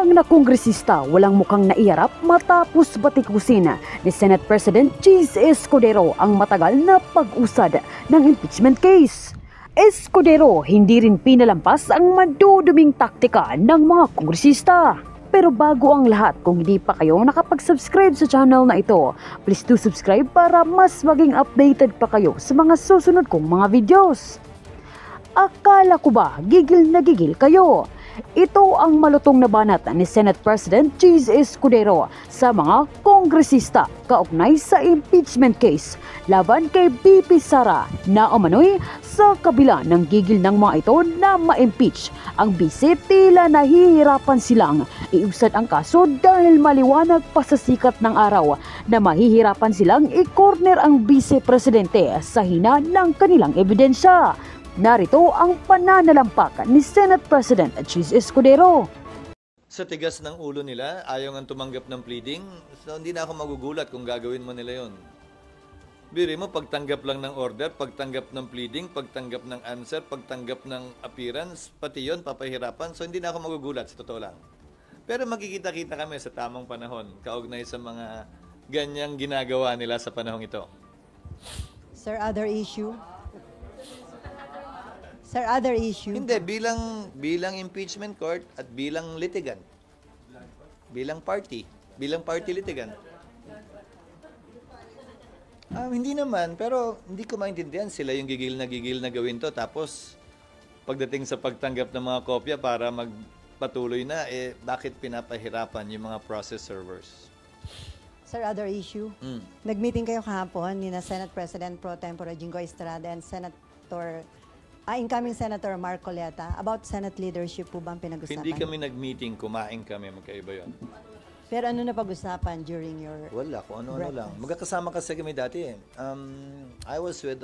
Bilang na kongresista, walang mukhang naiharap matapos batikusin ni Senate President Cheese Escudero ang matagal na pag-usad ng impeachment case. Escudero hindi rin pinalampas ang maduduming taktika ng mga kongresista. Pero bago ang lahat, kung hindi pa kayo nakapag-subscribe sa channel na ito, please do subscribe para mas maging updated pa kayo sa mga susunod kong mga videos. Akala ko ba gigil na gigil kayo? Ito ang malutong na banat ni Senate President Cheese Escudero sa mga kongresista kaugnay sa impeachment case laban kay BP Sara na umano'y sa kabila ng gigil ng mga ito na ma-impeach. Ang bise tila nahihirapan silang iusad ang kaso dahil maliwanag pa sa sikat ng araw na mahihirapan silang i-corner ang Vice Presidente sa hina ng kanilang ebidensya. Narito ang pananalampak ni Senate President Cheese Escudero. Sa tigas ng ulo nila, ayaw nga tumanggap ng pleading, so hindi na ako magugulat kung gagawin mo nila yon. Biri mo, pagtanggap lang ng order, pagtanggap ng pleading, pagtanggap ng answer, pagtanggap ng appearance, pati yon papahirapan, so hindi na ako magugulat, sa totoo lang. Pero magkikita-kita kami sa tamang panahon, kaugnay sa mga ganyang ginagawa nila sa panahong ito. Sir, other issue? Sir, other issue? Hindi, bilang impeachment court at bilang litigant. Bilang party litigant. Hindi naman, pero hindi ko maintindihan sila yung gigil na gawin to. Tapos, pagdating sa pagtanggap ng mga kopya para magpatuloy na, bakit pinapahirapan yung mga process servers? Sir, other issue? Nag-meeting kayo kahapon ni na Senate President Pro Tempore Jingo Estrada and incoming Senator Marcoleta about Senate leadership po bang pinag-usapan? Hindi kami nag-meeting, kumain kami, magkaiba yun. Pero ano na pag-usapan during your Wala, kung ano-ano lang. breakfast? Magkakasama kasi kami dati eh. I was with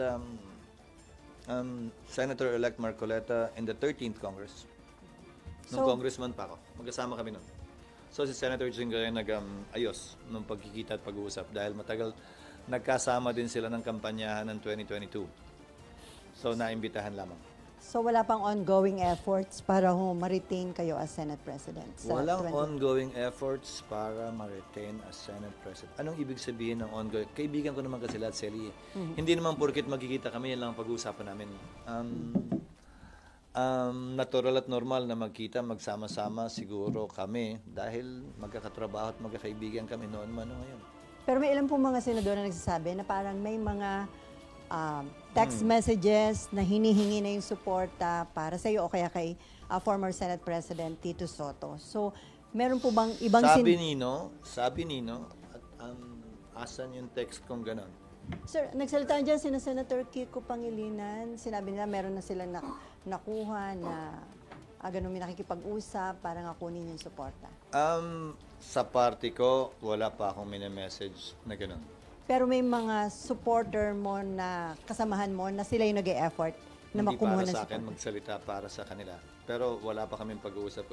Senator-elect Marcoleta in the 13th Congress. Nung congressman pa ako. Magkasama kami nun. So si Senator Jingo yung nag-ayos nung pagkikita at pag-uusap dahil matagal nagkasama din sila ng kampanyahan ng 2022. So, naimbitahan lamang. So, wala pang ongoing efforts para ma-retain kayo as Senate President? Walang ongoing efforts para ma-retain as Senate President. Anong ibig sabihin ng ongoing? Kaibigan ko naman kasi lahat, Sally. Hindi naman porkit magkikita kami, yan lang ang pag-uusapan namin. Natural at normal na magkita, magsama-sama siguro kami dahil magkakatrabaho at magkakaibigan kami noon man o ngayon. Pero may ilan pong mga senador na nagsasabi na parang may mga text messages na hinihingi na yung suporta para sa iyo o kaya kay former Senate President Tito Soto. So, meron po bang ibang Sabi Nino, at asan yung text kong ganon? Sir, nagsalitaan dyan sina Senator Kiko Pangilinan. Sinabi nila meron na silang nakuha na ganun may nakikipag-usap para nga kunin yung suporta. Sa party ko, wala pa akong mini-message na ganon. Pero may mga supporter mo na kasamahan mo na sila yung nag-e-effort na makumuha ng Hindi para sa akin, support. magsalita para sa kanila. Pero wala pa kaming pag-uusap.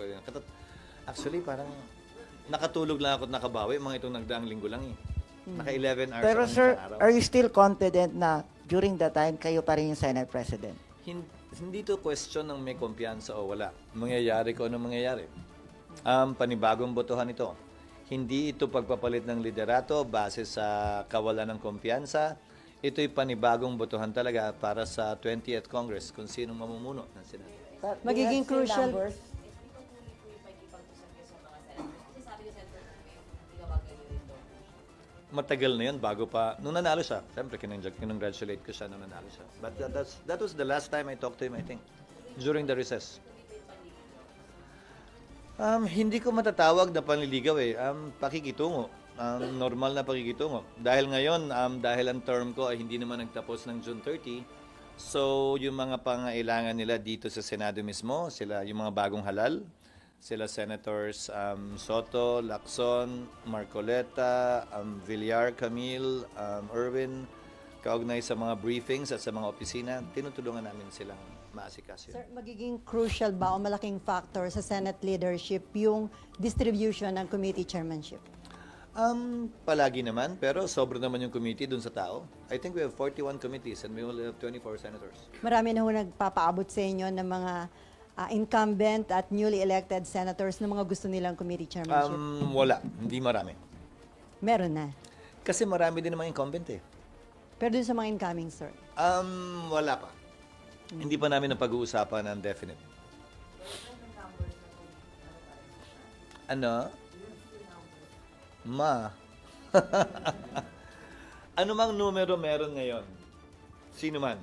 Actually, parang nakatulog lang ako at nakabawi. Mga itong nagdaang linggo lang eh. Naka 11 hours Pero ako sir, isang araw. are you still confident na during that time, kayo pa rin yung Senate President? Hindi to question ng may kumpiyansa o wala. Mangyayari ko anong mangyayari. Panibagong botohan ito. Hindi ito pagpapalit ng liderato base sa kawalan ng kumpiyansa. Ito'y panibagong botohan talaga para sa 20th Congress kung sinong mamumuno ng Senado. Magiging crucial. Matagal na yun bago pa, nung nanalo siya, siyempre kinongratulate ko siya nung nanalo siya. But that was the last time I talked to him, I think, during the recess. Hindi ko matatawag na panliligaw eh. Pakikitungo. Normal na pakikitungo. Dahil ngayon, dahil ang term ko ay hindi naman nagtapos ng June 30, so yung mga pangailangan nila dito sa Senado mismo, sila yung mga bagong halal, sila Senators Soto, Lacson, Marcoleta, Villar, Camille, Erwin, kaugnay sa mga briefings at sa mga opisina, tinutulungan namin silang maasikaso. Sir, magiging crucial ba o malaking factor sa Senate leadership yung distribution ng committee chairmanship? Palagi naman, pero sobra naman yung committee dun sa tao. I think we have 41 committees and we only have 24 senators. Marami na ho nagpapaabot sa inyo ng mga incumbent at newly elected senators na mga gusto nilang committee chairmanship? Wala, hindi marami. Meron na. Kasi marami din namang incumbent eh. Pero dun sa mga incoming, sir. Wala pa. Hindi pa namin napag-uusapan ng definite. Ano? Ano mang numero meron ngayon? Sino man?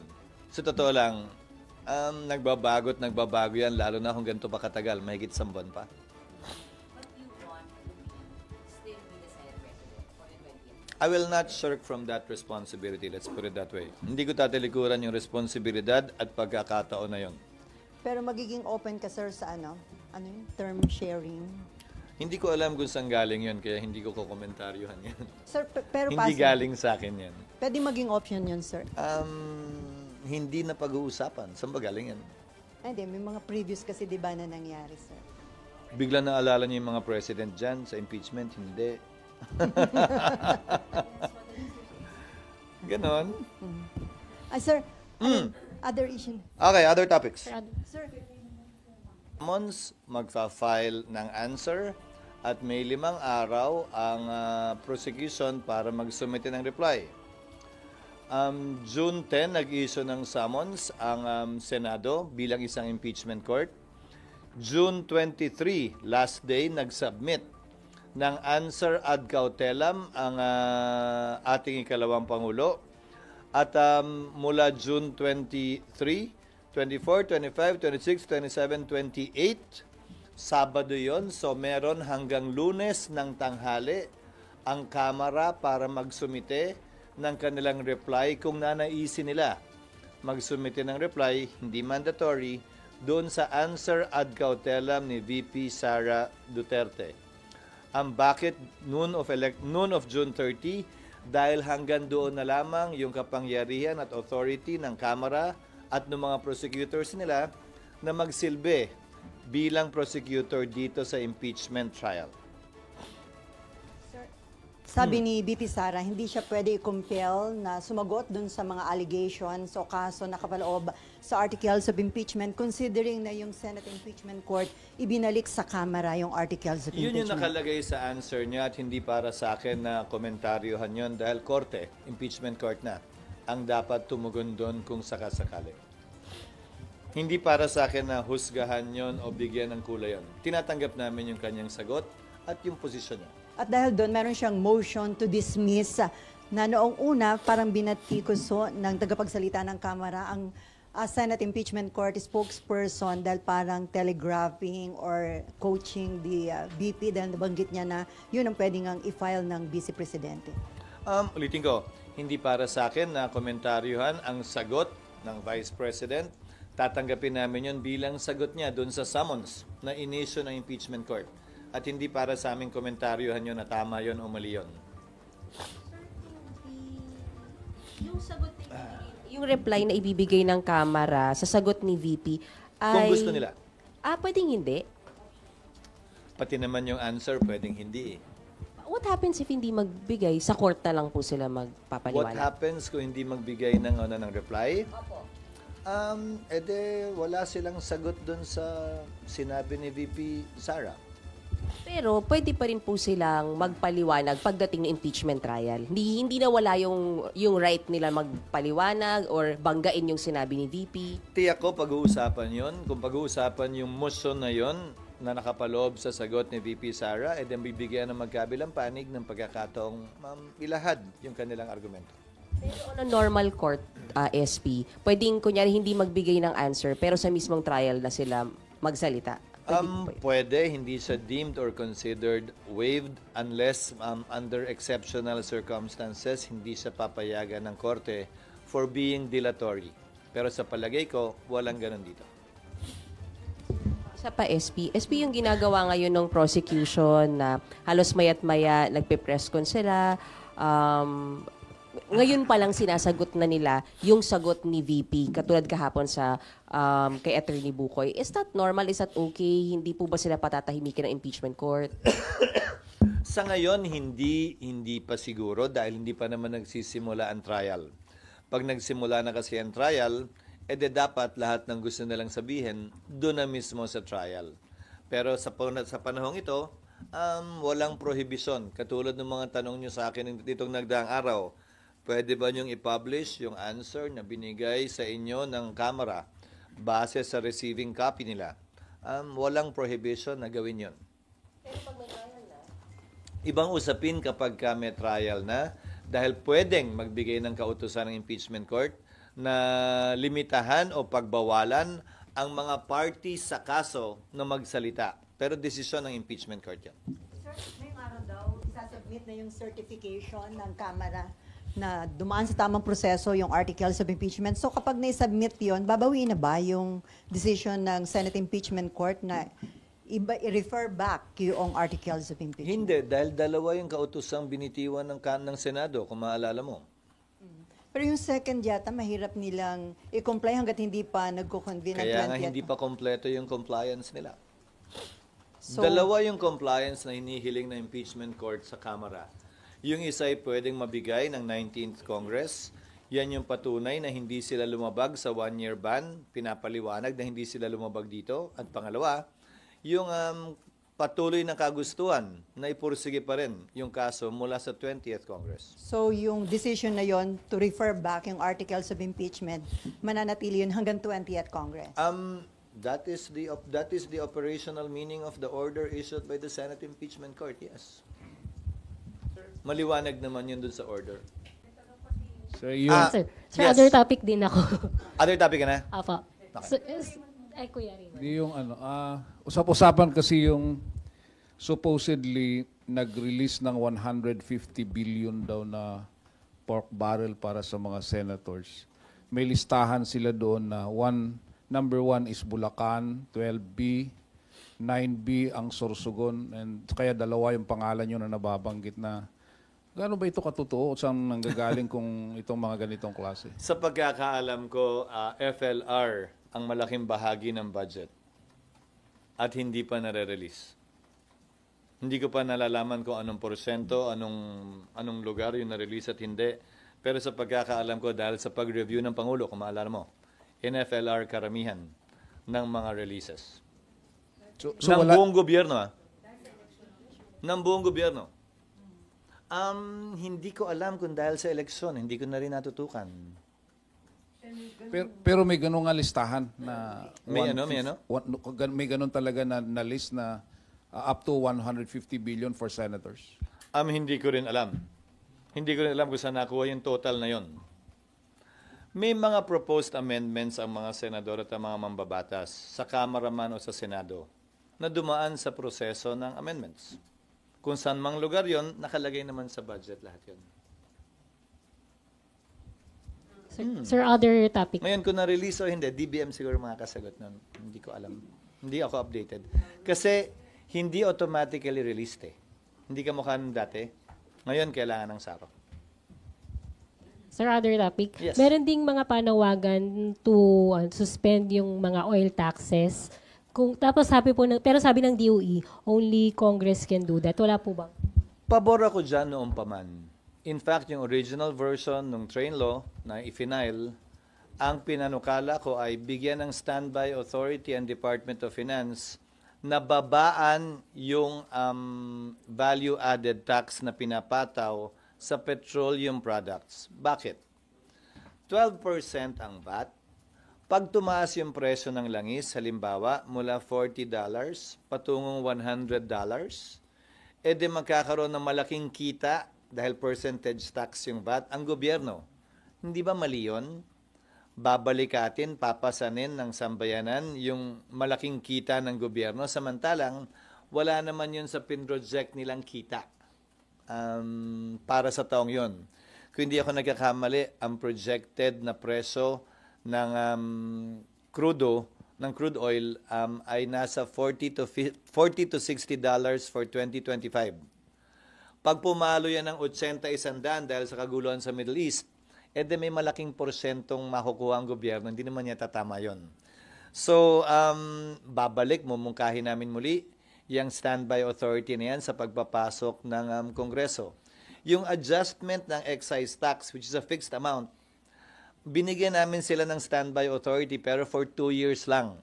Sa totoo lang, nagbabago yan, lalo na kung ganito pa katagal, mahigit 10 buwan pa. I will not shirk from that responsibility, let's put it that way. Hindi ko tatalikuran yung responsibilidad at pagkakataon na yon. Pero magiging open ka, sir, sa ano yung term sharing? Hindi ko alam kung saan galing yon, kaya hindi ko kukomentaryuhan yan. Sir, pero Hindi galing sa akin yan. pwede maging option yun, sir. Hindi na pag-uusapan. Saan ba galing yan? Ay, hindi, may mga previous kasi di ba na nangyari, sir. Bigla naalala niyo yung mga president dyan sa impeachment? Hindi. Ganon. Sir, other issue. Okay, other topics. Sir, Mons magfa-file ng answer at may 5 araw ang prosecution para mag-submit ng reply. June 10, nag-issue ng summons ang Senado bilang isang impeachment court. June 23, last day, nag-submit ng answer ad cautelam ang ating ikalawang Pangulo. At mula June 23, 24, 25, 26, 27, 28, Sabado yon. So meron hanggang Lunes ng tanghali ang Kamara para magsumite ng kanilang reply kung nanaisin nila. Magsumite ng reply, hindi mandatory, doon sa answer ad cautelam ni VP Sara Duterte. Ang bakit noon of June 30, dahil hanggang doon na lamang yung kapangyarihan at authority ng Kamara at ng mga prosecutors nila na magsilbi bilang prosecutor dito sa impeachment trial. sabi ni BP Sara, hindi siya pwede i-compel na sumagot dun sa mga allegations o kaso na kapaloob sa articles of impeachment considering na yung Senate Impeachment Court ibinalik sa Kamara yung articles of Yun yung impeachment. nakalagay sa answer niya at hindi para sa akin na komentaryohan yun dahil korte, impeachment court na, ang dapat tumugon doon kung sakasakali. Hindi para sa akin na husgahan yon o bigyan ng kulay yon. Tinatanggap namin yung kanyang sagot at yung posisyon niya. At dahil doon, meron siyang motion to dismiss na noong una, parang binatikuso ng tagapagsalita ng Kamara ang Senate Impeachment Court spokesperson dahil parang telegraphing or coaching the VP dahil nabanggit niya na yun ang pwedeng ang i-file ng Vice Presidente. Ulitin ko, hindi para sa akin na komentaryohan ang sagot ng Vice President. Tatanggapin namin yun bilang sagot niya doon sa summons na inisyo ng impeachment court. At hindi para sa aming komentaryohan yun na tama yun o mali yun. Yung sagot yung reply na ibibigay ng Kamara sa sagot ni VP ay... Kung gusto nila. Pwedeng hindi. Pati naman yung answer, pwedeng hindi eh. What happens if hindi magbigay? Sa court na lang po sila What magpapaliwanag. happens kung hindi magbigay ng reply? Wala silang sagot doon sa sinabi ni VP Sara. Pero pwede pa rin po silang magpaliwanag pagdating ng impeachment trial. Hindi na wala yung right nila magpaliwanag or banggain yung sinabi ni VP. Tiyak ko pag-uusapan yon. Kung pag-uusapan yung motion na yon na nakapaloob sa sagot ni VP Sara, then bibigyan ng magkabilang panig ng pagkakataong ilahad yung kanilang argumento. Pero on a normal court, SP, pwedeng kunyari hindi magbigay ng answer pero sa mismong trial na sila magsalita. Pwede, hindi siya deemed or considered waived unless under exceptional circumstances, hindi siya papayagan ng korte for being dilatory. Pero sa palagay ko, walang ganun dito. Sa pa SP. SP yung ginagawa ngayon ng prosecution na halos mayat maya nagpe-press con sila. Ngayon pa lang sinasagot na nila yung sagot ni VP katulad kahapon sa kay Attorney Bukoy. Is that normal? Is that okay? Hindi po ba sila patatahimikin ng impeachment court? Sa ngayon, hindi pa siguro dahil hindi pa naman nagsisimula ang trial. Pag nagsimula na kasi ang trial, dapat lahat ng gusto nilang sabihin doon na mismo sa trial. Pero sa panahong ito, walang prohibition. Katulad ng mga tanong nyo sa akin ditong nagdaang araw, pwede ba nyong i-publish yung answer na binigay sa inyo ng Kamara base sa receiving copy nila? Walang prohibition na gawin yon. Ibang usapin kapag may trial na, dahil pwedeng magbigay ng kautusan ng impeachment court na limitahan o pagbawalan ang mga parties sa kaso na magsalita. Pero desisyon ng impeachment court yan. Sir, ngayong araw daw, isasubmit na yung certification ng Kamara na dumaan sa tamang proseso yung articles of impeachment. So kapag na-submit yun, babawiin na ba yung decision ng Senate Impeachment Court na i-refer back yung articles of impeachment? Hindi, dahil dalawa yung kautusang binitiwan ng Senado, kung maalala mo. Pero yung second yata, mahirap nilang i-comply hanggat hindi pa nagko-convene ng 20th. Kaya nga hindi pa kompleto yung compliance nila. So, Dalawa yung compliance na hinihiling ng impeachment court sa Kamara. Yung isa ay pwedeng mabigay ng 19th Congress. Yan yung patunay na hindi sila lumabag sa one-year ban. Pinapaliwanag na hindi sila lumabag dito. At pangalawa, yung patuloy na kagustuhan na ipursige pa rin yung kaso mula sa 20th Congress. So yung decision na yon to refer back yung articles of impeachment, mananatili yun hanggang 20th Congress? That is the operational meaning of the order issued by the Senate Impeachment Court, yes. Maliwanag naman yun dun sa order. So, yun. Sir, Yes. other topic din ako. Other topic ka na? Apa. So, ay, Kuya Raymond. Di yung usap-usapan kasi yung supposedly nag-release ng 150 billion daw na pork barrel para sa mga senators. May listahan sila doon na number 1 is Bulacan, 12B, 9B ang Sorsogon, and kaya dalawa yung pangalan nyo na nababanggit na gaano ba ito katotoo? Saan nanggagaling kung itong mga ganitong klase? Sa pagkakaalam ko, FLR ang malaking bahagi ng budget at hindi pa nare-release. Hindi ko pa nalalaman kung anong porsyento, anong lugar yung na-release at hindi. Pero sa pagkakaalam ko, dahil sa pag-review ng Pangulo, kung maalala mo, NFLR karamihan ng mga releases. So ng wala, buong gobyerno, ng buong gobyerno. Hindi ko alam kung dahil sa eleksyon, hindi ko na rin natutukan. pero may ganung nga listahan na May ano? may ganun talaga na list na up to 150 billion for senators. Hindi ko rin alam. Hindi ko rin alam kung saan nakuha yung total na yon. May mga proposed amendments ang mga senador at ang mga mambabatas sa Kamara man o sa Senado na dumaan sa proseso ng amendments. Kung saan mang lugar yon, nakalagay naman sa budget lahat yon. Sir, other topic. Ngayon, kung na-release o hindi, DBM siguro makakasagot nun. Hindi ko alam. Hindi ako updated. Kasi hindi automatically released eh. Hindi ka mukha ng dati. Ngayon, kailangan ng SARO. Sir, other topic. Yes. Meron ding mga panawagan to suspend yung mga oil taxes. Tapos pero sabi ng DOE, only Congress can do that. Wala po bang? Pabor ako dyan noong paman. In fact, yung original version ng train law na i-final, ang pinanukala ko ay bigyan ng standby authority and Department of Finance na babaan yung value-added tax na pinapataw sa petroleum products. Bakit? 12% ang VAT. Pag tumaas yung presyo ng langis, halimbawa, mula $40 patungong $100, edi magkakaroon ng malaking kita dahil percentage tax yung VAT ang gobyerno. Hindi ba mali yun? Babalikatin, papasanin ng sambayanan yung malaking kita ng gobyerno, samantalang wala naman yun sa pinroject nilang kita para sa taong yun. Kung hindi ako nagkakamali, ang projected na presyo ng crude oil ay nasa $40 to $60 for 2025. Pag pumalo yan ng 80 100 dahil sa kaguluhan sa Middle East, may malaking porsyentong makukuha ang gobyerno, hindi naman yata tama yun. So, mumungkahin namin muli yung standby authority na yan sa pagpapasok ng Kongreso. Yung adjustment ng excise tax, which is a fixed amount, binigyan namin sila ng standby authority pero for 2 years lang.